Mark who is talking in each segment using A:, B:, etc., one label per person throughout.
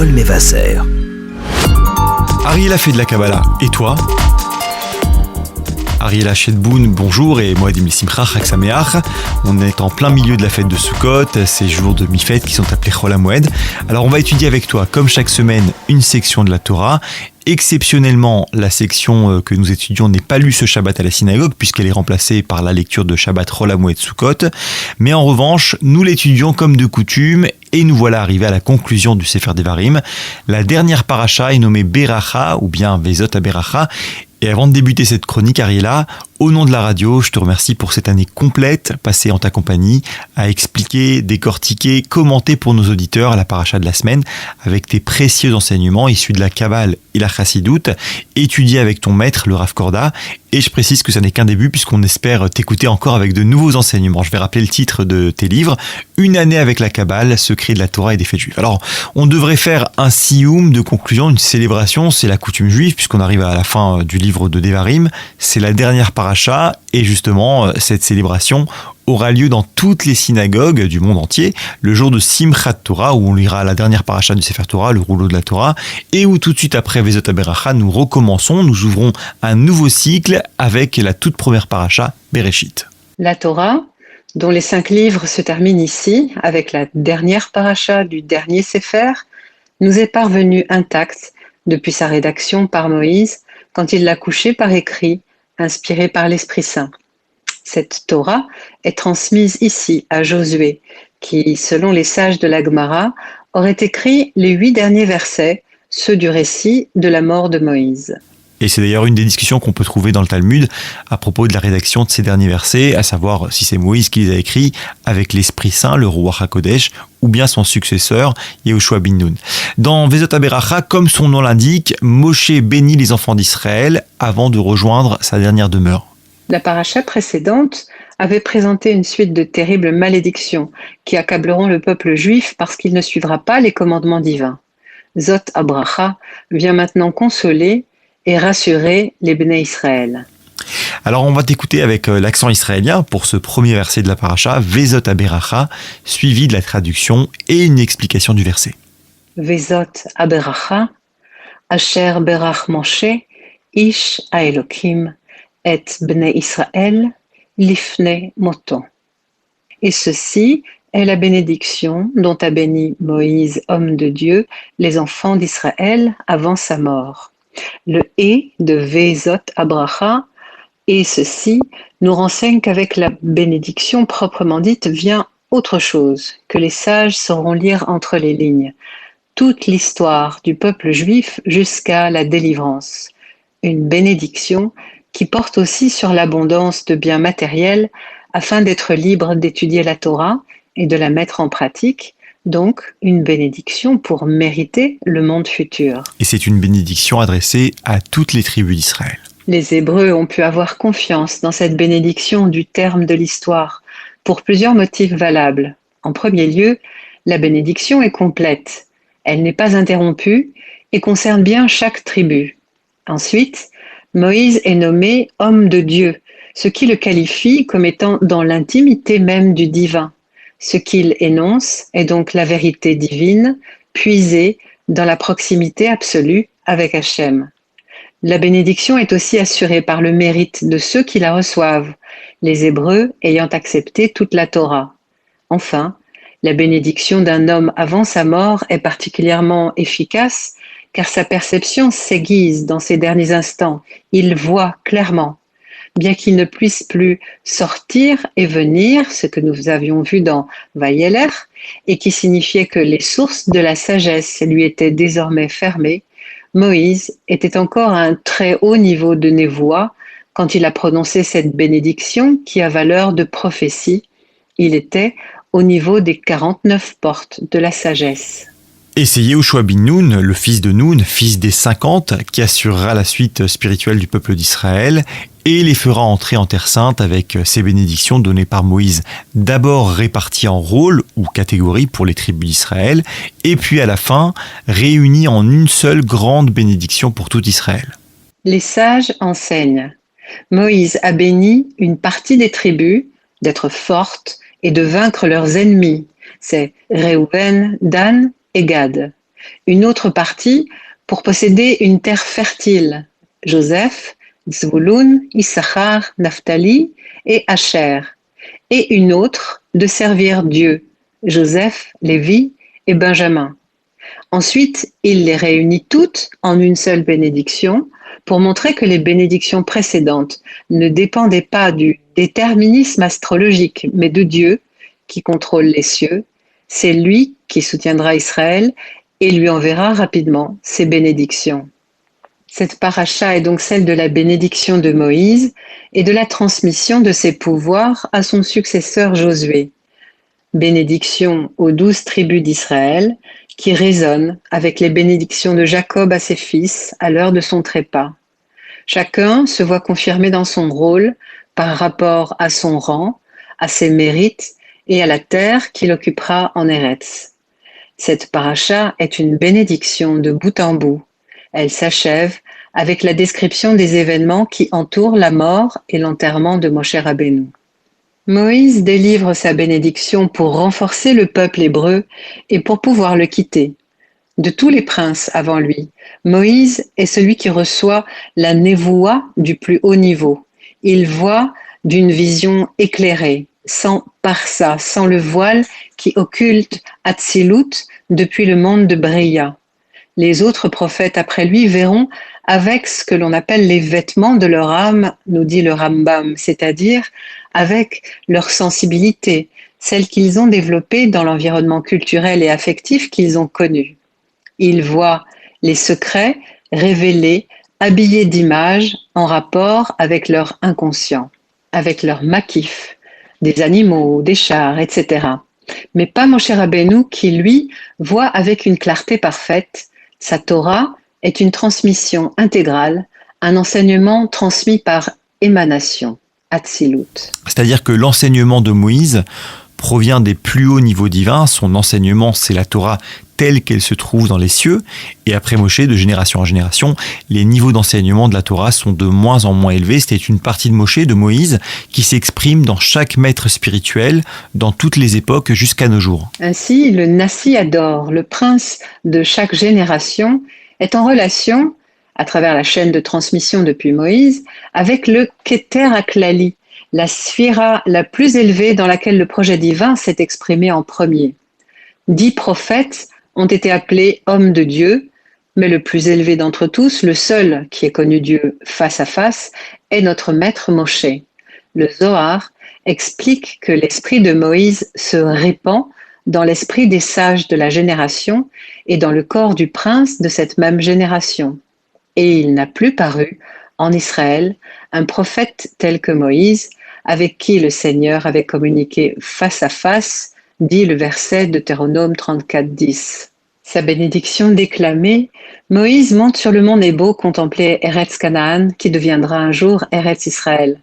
A: l'école Mévasser.
B: Ariela fait de la Kabbalah. Et toi ? Ariela Shedboun, bonjour, et moi, Edim Simcha, Chag Sameach. On est en plein milieu de la fête de Sukkot, ces jours de mi-fête qui sont appelés Chol HaMoed. Alors, on va étudier avec toi, comme chaque semaine, une section de la Torah. Exceptionnellement, la section que nous étudions n'est pas lue ce Shabbat à la synagogue, puisqu'elle est remplacée par la lecture de Shabbat Chol HaMoed Sukkot. Mais en revanche, nous l'étudions comme de coutume, et nous voilà arrivés à la conclusion du Sefer Devarim. La dernière paracha est nommée Beracha, ou bien Vezot HaBeracha. Et avant de débuter cette chronique, Ariela, au nom de la radio, je te remercie pour cette année complète passée en ta compagnie, à expliquer, décortiquer, commenter pour nos auditeurs la paracha de la semaine avec tes précieux enseignements issus de la Kabbale et la Chassidoute, étudiés avec ton maître, le Rav Korda. Et je précise que ça n'est qu'un début puisqu'on espère t'écouter encore avec de nouveaux enseignements. Je vais rappeler le titre de tes livres, Une année avec la Kabbale, secret de la Torah et des fêtes juives. Alors, on devrait faire un sioum de conclusion, une célébration, c'est la coutume juive puisqu'on arrive à la fin du livre de Devarim. C'est la dernière paracha et justement, cette célébration aura lieu dans toutes les synagogues du monde entier, le jour de Simchat Torah, où on lira la dernière paracha du Sefer Torah, le rouleau de la Torah, et où tout de suite après Vezot HaBeracha, nous recommençons, nous ouvrons un nouveau cycle avec la toute première paracha, Bereshit.
C: La Torah, dont les 5 livres se terminent ici, avec la dernière paracha du dernier Sefer, nous est parvenue intacte depuis sa rédaction par Moïse, quand il l'a couchée par écrit, inspirée par l'Esprit Saint. Cette Torah est transmise ici à Josué, qui, selon les sages de la Gemara, aurait écrit les 8 derniers versets, ceux du récit de la mort de Moïse.
B: Et c'est d'ailleurs une des discussions qu'on peut trouver dans le Talmud à propos de la rédaction de ces derniers versets, à savoir si c'est Moïse qui les a écrits avec l'Esprit Saint, le Ruach HaKodesh, ou bien son successeur, Yehoshua bin Nun. Dans Vezot HaBeracha, comme son nom l'indique, Moshe bénit les enfants d'Israël avant de rejoindre sa dernière demeure.
C: La paracha précédente avait présenté une suite de terribles malédictions qui accableront le peuple juif parce qu'il ne suivra pas les commandements divins. Zot HaBracha vient maintenant consoler et rassurer les Bnei Israël.
B: Alors on va t'écouter avec l'accent israélien pour ce premier verset de la paracha, Vezot HaBeracha, suivi de la traduction et une explication du verset.
C: Vezot HaBeracha, Asher Berach Moshe, Ish HaElokim, et Bnei Israël, Lifne Moto. Et ceci est la bénédiction dont a béni Moïse, homme de Dieu, les enfants d'Israël avant sa mort. Le « et » de Vezot HaBeracha et ceci nous renseigne qu'avec la bénédiction proprement dite vient autre chose, que les sages sauront lire entre les lignes. Toute l'histoire du peuple juif jusqu'à la délivrance. Une bénédiction qui porte aussi sur l'abondance de biens matériels afin d'être libre d'étudier la Torah et de la mettre en pratique, donc une bénédiction pour mériter le monde futur.
B: Et c'est une bénédiction adressée à toutes les tribus d'Israël.
C: Les Hébreux ont pu avoir confiance dans cette bénédiction du terme de l'histoire pour plusieurs motifs valables. En premier lieu, la bénédiction est complète. Elle n'est pas interrompue et concerne bien chaque tribu. Ensuite, Moïse est nommé homme de Dieu, ce qui le qualifie comme étant dans l'intimité même du divin. Ce qu'il énonce est donc la vérité divine, puisée dans la proximité absolue avec Hachem. La bénédiction est aussi assurée par le mérite de ceux qui la reçoivent, les Hébreux ayant accepté toute la Torah. Enfin, la bénédiction d'un homme avant sa mort est particulièrement efficace car sa perception s'aiguise dans ses derniers instants. Il voit clairement. Bien qu'il ne puisse plus sortir et venir, ce que nous avions vu dans Vayeler, et qui signifiait que les sources de la sagesse lui étaient désormais fermées, Moïse était encore à un très haut niveau de névoie quand il a prononcé cette bénédiction qui a valeur de prophétie. Il était au niveau des 49 portes de la sagesse.
B: Et c'est Yehoshua bin Nun, le fils de Nun, fils des 50, qui assurera la suite spirituelle du peuple d'Israël et les fera entrer en Terre Sainte avec ces bénédictions données par Moïse, d'abord réparties en rôles ou catégories pour les tribus d'Israël, et puis à la fin, réunies en une seule grande bénédiction pour tout Israël.
C: Les sages enseignent. Moïse a béni une partie des tribus d'être fortes et de vaincre leurs ennemis. C'est Réhouven, Dan et Gad. une autre partie pour posséder une terre fertile, Joseph, Zvouloun, Issachar, Naphtali et Asher, et une autre de servir Dieu, Joseph, Lévi et Benjamin. Ensuite, il les réunit toutes en une seule bénédiction pour montrer que les bénédictions précédentes ne dépendaient pas du déterminisme astrologique, mais de Dieu qui contrôle les cieux. C'est lui qui soutiendra Israël et lui enverra rapidement ses bénédictions. Cette paracha est donc celle de la bénédiction de Moïse et de la transmission de ses pouvoirs à son successeur Josué. Bénédiction aux 12 tribus d'Israël qui résonnent avec les bénédictions de Jacob à ses fils à l'heure de son trépas. Chacun se voit confirmé dans son rôle par rapport à son rang, à ses mérites et à la terre qu'il occupera en Eretz. Cette paracha est une bénédiction de bout en bout. Elle s'achève avec la description des événements qui entourent la mort et l'enterrement de Moshe Rabbeinu. Moïse délivre sa bénédiction pour renforcer le peuple hébreu et pour pouvoir le quitter. De tous les princes avant lui, Moïse est celui qui reçoit la névoua du plus haut niveau. Il voit d'une vision éclairée, sans parsa, sans le voile qui occulte Hatzilut depuis le monde de Bria. Les autres prophètes après lui verront avec ce que l'on appelle les vêtements de leur âme, nous dit le Rambam, c'est-à-dire avec leur sensibilité, celle qu'ils ont développée dans l'environnement culturel et affectif qu'ils ont connu. Ils voient les secrets révélés, habillés d'images en rapport avec leur inconscient, avec leur makif, des animaux, des chars, etc. Mais pas Moshe Rabbeinu qui, lui, voit avec une clarté parfaite. Sa Torah est une transmission intégrale, un enseignement transmis par émanation, Hatzilut.
B: C'est-à-dire que l'enseignement de Moïse provient des plus hauts niveaux divins. Son enseignement, c'est la Torah telle qu'elle se trouve dans les cieux. Et après Moshe, de génération en génération, les niveaux d'enseignement de la Torah sont de moins en moins élevés. C'était une partie de Moshe, de Moïse, qui s'exprime dans chaque maître spirituel, dans toutes les époques jusqu'à nos jours.
C: Ainsi, le Nassi Ador, le prince de chaque génération, est en relation, à travers la chaîne de transmission depuis Moïse, avec le Keter Aklali, la sphira la plus élevée dans laquelle le projet divin s'est exprimé en premier. 10 prophètes ont été appelés hommes de Dieu, mais le plus élevé d'entre tous, le seul qui ait connu Dieu face à face, est notre maître Moshe. Le Zohar explique que l'esprit de Moïse se répand dans l'esprit des sages de la génération et dans le corps du prince de cette même génération. Et il n'a plus paru en Israël un prophète tel que Moïse, avec qui le Seigneur avait communiqué face à face, dit le verset de Deutéronome 34:10. Sa bénédiction déclamée, Moïse monte sur le mont Nebo contempler Eretz Canaan qui deviendra un jour Eretz Israël.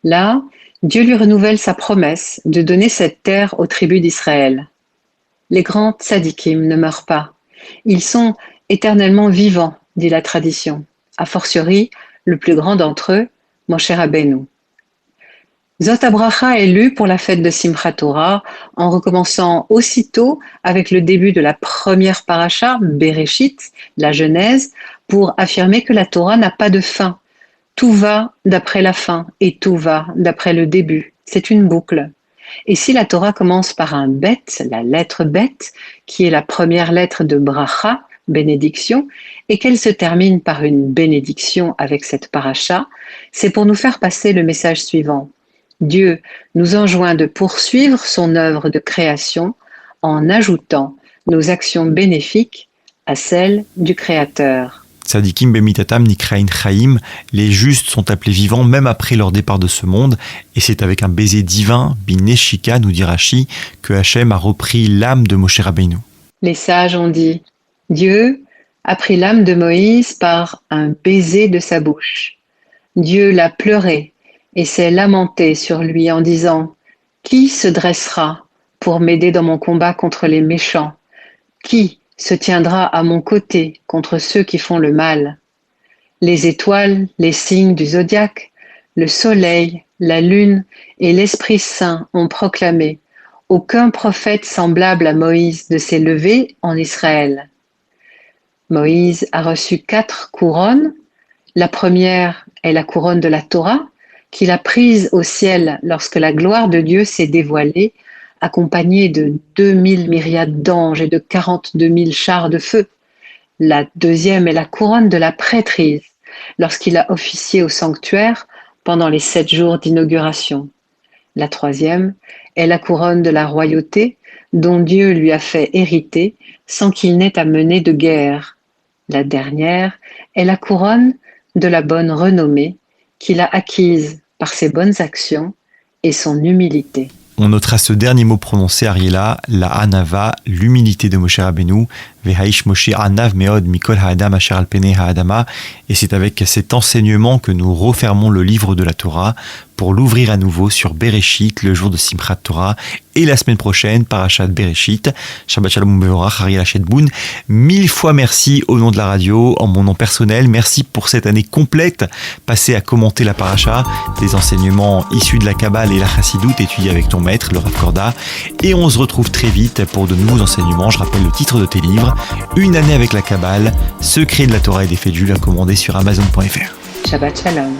C: Là, Dieu lui renouvelle sa promesse de donner cette terre aux tribus d'Israël. Les grands tzadikim ne meurent pas. Ils sont éternellement vivants, dit la tradition. A fortiori, le plus grand d'entre eux, Moshe Rabbeinu. Zot HaBracha est lu pour la fête de Simchat Torah en recommençant aussitôt avec le début de la première paracha, Bereshit, la Genèse, pour affirmer que la Torah n'a pas de fin. Tout va d'après la fin et tout va d'après le début. C'est une boucle. Et si la Torah commence par un bet, la lettre bet, qui est la première lettre de bracha, bénédiction, et qu'elle se termine par une bénédiction avec cette paracha, c'est pour nous faire passer le message suivant. Dieu nous enjoint de poursuivre son œuvre de création en ajoutant nos actions bénéfiques à celles du Créateur.
B: Tzadikim bemitatam nikrain chaim, les justes sont appelés vivants même après leur départ de ce monde, et c'est avec un baiser divin, bineshika, nous dit Rashi, que Hachem a repris l'âme de Moshe Rabbeinu.
C: Les sages ont dit, Dieu a pris l'âme de Moïse par un baiser de sa bouche. Dieu l'a pleuré et s'est lamenté sur lui en disant « Qui se dressera pour m'aider dans mon combat contre les méchants? Qui se tiendra à mon côté contre ceux qui font le mal? Les étoiles, les signes du zodiaque, le soleil, la lune et l'Esprit Saint ont proclamé « Aucun prophète semblable à Moïse ne s'est levé en Israël. » Moïse a reçu 4 couronnes. La première est la couronne de la Torah, qu'il a prise au ciel lorsque la gloire de Dieu s'est dévoilée, accompagnée de 2000 myriades d'anges et de 42 000 chars de feu. La deuxième est la couronne de la prêtrise, lorsqu'il a officié au sanctuaire pendant les 7 jours d'inauguration. La troisième est la couronne de la royauté, dont Dieu lui a fait hériter sans qu'il n'ait à mener de guerre. La dernière est la couronne de la bonne renommée qu'il a acquise par ses bonnes actions et son humilité.
B: On notera ce dernier mot prononcé, Ariela, la Hanava, l'humilité de Moshe Rabbeinu, Vehaish Moshe Anav Meod Mikol Ha'adam Asher Al Pene Ha'adama, et c'est avec cet enseignement que nous refermons le livre de la Torah pour l'ouvrir à nouveau sur Bereshit, le jour de Simchat Torah, et la semaine prochaine, Parashat Bereshit. Shabbat Shalom Umevorach, Ariela Shedboun. 1000 fois merci au nom de la radio, en mon nom personnel. Merci pour cette année complète passée à commenter la Parasha, des enseignements issus de la Kabbale et la Chassidoute étudiés avec ton maître, le Rav Korda. Et on se retrouve très vite pour de nouveaux enseignements. Je rappelle le titre de tes livres, Une année avec la Kabbale, Secret de la Torah et des faits de Jules, à commander sur Amazon.fr.
C: Shabbat Shalom.